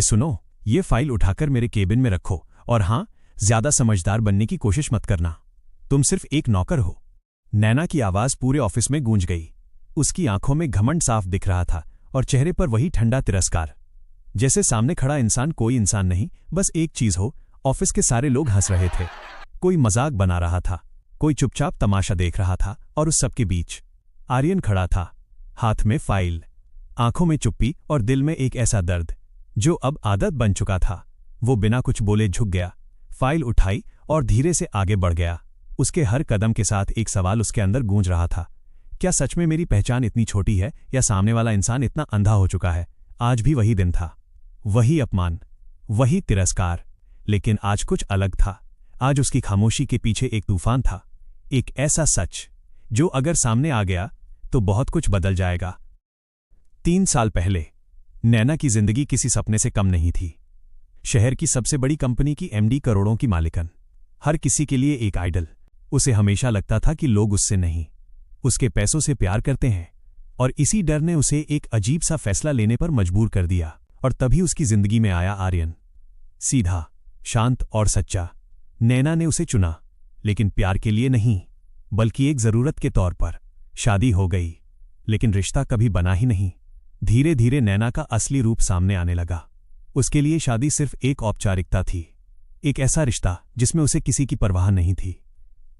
सुनो, ये फाइल उठाकर मेरे केबिन में रखो, और हाँ, ज्यादा समझदार बनने की कोशिश मत करना। तुम सिर्फ एक नौकर हो। नैना की आवाज पूरे ऑफिस में गूंज गई। उसकी आंखों में घमंड साफ दिख रहा था और चेहरे पर वही ठंडा तिरस्कार, जैसे सामने खड़ा इंसान कोई इंसान नहीं, बस एक चीज हो। ऑफिस के सारे लोग हंस रहे थे, कोई मजाक बना रहा था, कोई चुपचाप तमाशा देख रहा था, और उस सबके बीच आर्यन खड़ा था, हाथ में फाइल, आंखों में चुप्पी और दिल में एक ऐसा दर्द जो अब आदत बन चुका था। वो बिना कुछ बोले झुक गया, फाइल उठाई और धीरे से आगे बढ़ गया। उसके हर कदम के साथ एक सवाल उसके अंदर गूंज रहा था, क्या सच में मेरी पहचान इतनी छोटी है, या सामने वाला इंसान इतना अंधा हो चुका है? आज भी वही दिन था, वही अपमान, वही तिरस्कार, लेकिन आज कुछ अलग था। आज उसकी खामोशी के पीछे एक तूफान था, एक ऐसा सच जो अगर सामने आ गया तो बहुत कुछ बदल जाएगा। 3 साल पहले नैना की जिंदगी किसी सपने से कम नहीं थी। शहर की सबसे बड़ी कंपनी की एमडी, करोड़ों की मालिकन, हर किसी के लिए एक आइडल। उसे हमेशा लगता था कि लोग उससे नहीं, उसके पैसों से प्यार करते हैं, और इसी डर ने उसे एक अजीब सा फैसला लेने पर मजबूर कर दिया। और तभी उसकी जिंदगी में आया आर्यन, सीधा, शांत और सच्चा। नैना ने उसे चुना, लेकिन प्यार के लिए नहीं, बल्कि एक जरूरत के तौर पर। शादी हो गई, लेकिन रिश्ता कभी बना ही नहीं। धीरे धीरे नैना का असली रूप सामने आने लगा। उसके लिए शादी सिर्फ एक औपचारिकता थी, एक ऐसा रिश्ता जिसमें उसे किसी की परवाह नहीं थी।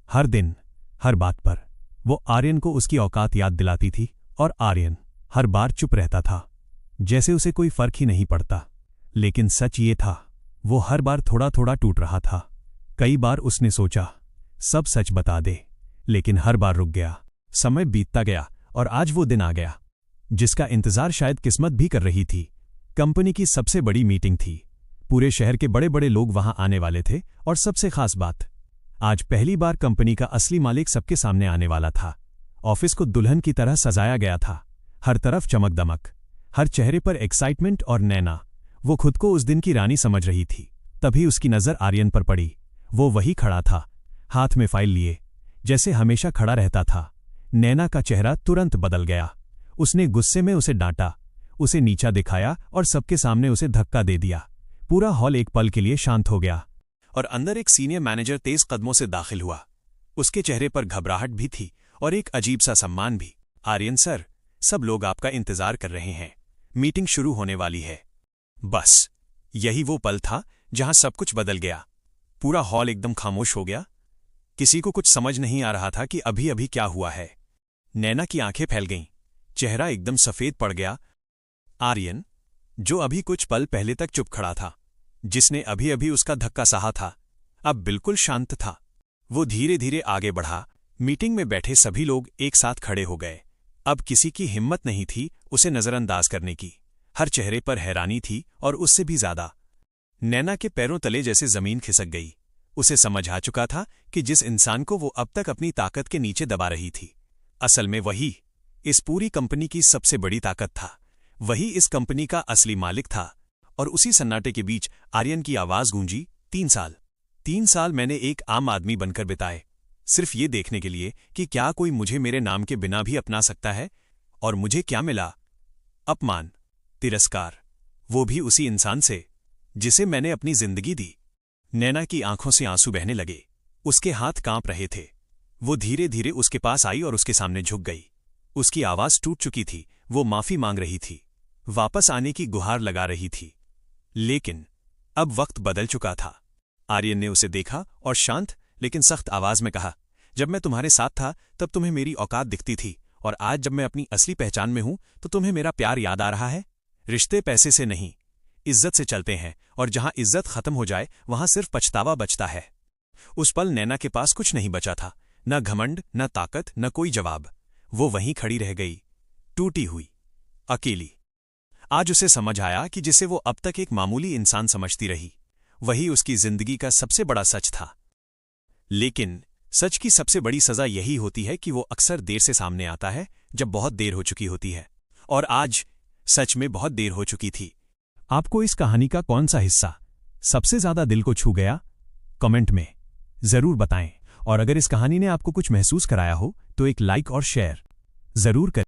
हर दिन, हर बात पर वो आर्यन को उसकी औकात याद दिलाती थी, और आर्यन हर बार चुप रहता था, जैसे उसे कोई फर्क ही नहीं पड़ता। लेकिन सच ये था, वो हर बार थोड़ा थोड़ा टूट रहा था। कई बार उसने सोचा सब सच बता दे, लेकिन हर बार रुक गया। समय बीतता गया और आज वो दिन आ गया जिसका इंतजार शायद किस्मत भी कर रही थी। कंपनी की सबसे बड़ी मीटिंग थी, पूरे शहर के बड़े बड़े लोग वहां आने वाले थे, और सबसे खास बात, आज पहली बार कंपनी का असली मालिक सबके सामने आने वाला था। ऑफिस को दुल्हन की तरह सजाया गया था, हर तरफ चमक दमक, हर चेहरे पर एक्साइटमेंट। और नैना, वो खुद को उस दिन की रानी समझ रही थी। तभी उसकी नजर आर्यन पर पड़ी। वो वही खड़ा था, हाथ में फाइल लिए, जैसे हमेशा खड़ा रहता था। नैना का चेहरा तुरंत बदल गया। उसने गुस्से में उसे डांटा, उसे नीचा दिखाया और सबके सामने उसे धक्का दे दिया। पूरा हॉल एक पल के लिए शांत हो गया, और अंदर एक सीनियर मैनेजर तेज कदमों से दाखिल हुआ। उसके चेहरे पर घबराहट भी थी और एक अजीब सा सम्मान भी। आर्यन सर, सब लोग आपका इंतजार कर रहे हैं, मीटिंग शुरू होने वाली है। बस यही वो पल था जहां सब कुछ बदल गया। पूरा हॉल एकदम खामोश हो गया। किसी को कुछ समझ नहीं आ रहा था कि अभी अभी क्या हुआ है। नैना की आंखें फैल गईं, चेहरा एकदम सफेद पड़ गया। आर्यन, जो अभी कुछ पल पहले तक चुप खड़ा था, जिसने अभी अभी उसका धक्का सहा था, अब बिल्कुल शांत था। वो धीरे धीरे आगे बढ़ा। मीटिंग में बैठे सभी लोग एक साथ खड़े हो गए। अब किसी की हिम्मत नहीं थी उसे नजरअंदाज करने की। हर चेहरे पर हैरानी थी, और उससे भी ज्यादा नैना के पैरों तले जैसे जमीन खिसक गई। उसे समझ आ चुका था कि जिस इंसान को वो अब तक अपनी ताकत के नीचे दबा रही थी, असल में वही इस पूरी कंपनी की सबसे बड़ी ताकत था। वही इस कंपनी का असली मालिक था। और उसी सन्नाटे के बीच आर्यन की आवाज गूंजी, 3 साल मैंने एक आम आदमी बनकर बिताए, सिर्फ ये देखने के लिए कि क्या कोई मुझे मेरे नाम के बिना भी अपना सकता है। और मुझे क्या मिला? अपमान, तिरस्कार, वो भी उसी इंसान से जिसे मैंने अपनी जिंदगी दी। नैना की आंखों से आंसू बहने लगे, उसके हाथ कांप रहे थे। वो धीरे धीरे उसके पास आई और उसके सामने झुक गई। उसकी आवाज टूट चुकी थी, वो माफी मांग रही थी, वापस आने की गुहार लगा रही थी। लेकिन अब वक्त बदल चुका था। आर्यन ने उसे देखा और शांत लेकिन सख्त आवाज में कहा, जब मैं तुम्हारे साथ था तब तुम्हें मेरी औकात दिखती थी, और आज जब मैं अपनी असली पहचान में हूं तो तुम्हें मेरा प्यार याद आ रहा है। रिश्ते पैसे से नहीं, इज्जत से चलते हैं, और जहां इज्जत खत्म हो जाए वहां सिर्फ पछतावा बचता है। उस पल नैना के पास कुछ नहीं बचा था, न घमंड, न ताकत, न कोई जवाब। वो वहीं खड़ी रह गई, टूटी हुई, अकेली। आज उसे समझ आया कि जिसे वो अब तक एक मामूली इंसान समझती रही, वही उसकी जिंदगी का सबसे बड़ा सच था। लेकिन सच की सबसे बड़ी सजा यही होती है कि वो अक्सर देर से सामने आता है, जब बहुत देर हो चुकी होती है। और आज सच में बहुत देर हो चुकी थी। आपको इस कहानी का कौन सा हिस्सा सबसे ज्यादा दिल को छू गया? कमेंट में जरूर बताएं। और अगर इस कहानी ने आपको कुछ महसूस कराया हो तो एक लाइक और शेयर जरूर करें।